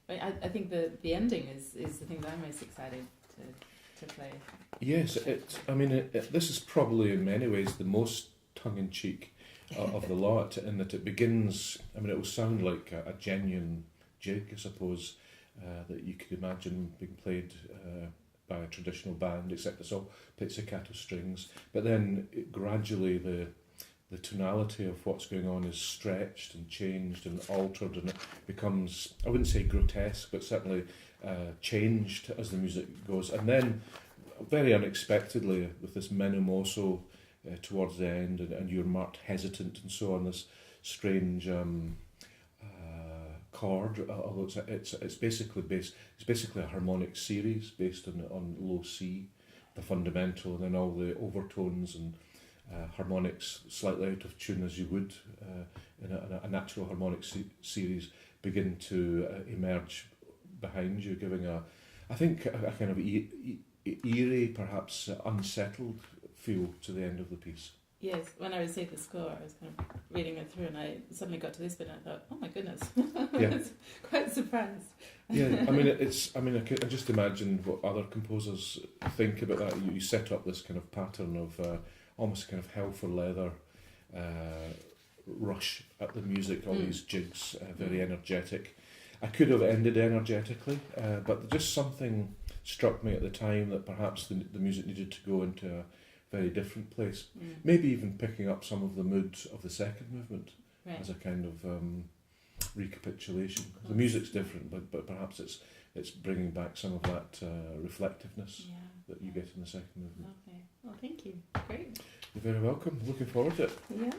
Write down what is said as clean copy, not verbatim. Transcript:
I think the ending is the thing that I'm most excited to play. Yes, this is probably in many ways the most tongue-in-cheek of the lot, in that it begins, it will sound like a genuine jig, I suppose, that you could imagine being played by a traditional band, except it's all pizzicato strings, but then gradually the tonality of what's going on is stretched and changed and altered, and it becomes, I wouldn't say grotesque, but certainly changed as the music goes. And then, very unexpectedly, with this menimoso towards the end, and you're marked hesitant and so on, this strange chord, although it's basically a harmonic series based on low C, the fundamental, and then all the overtones and harmonics slightly out of tune, as you would in a natural harmonic series, begin to emerge behind you, giving a kind of eerie, perhaps unsettled feel to the end of the piece. Yes, when I received the score, I was kind of reading it through, and I suddenly got to this bit, and I thought, "Oh my goodness!" Yeah. I was quite surprised. Yeah, I just imagine what other composers think about that. You set up this kind of pattern of almost kind of hell for leather rush at the music, all these jigs, very energetic. I could have ended energetically, but just something struck me at the time that perhaps the music needed to go into a very different place. Maybe even picking up some of the mood of the second movement as a kind of recapitulation. The music's different, but perhaps it's bringing back some of that reflectiveness that you get in the second movement. Okay. Well, thank you. Great. You're very welcome. Looking forward to it. Yeah.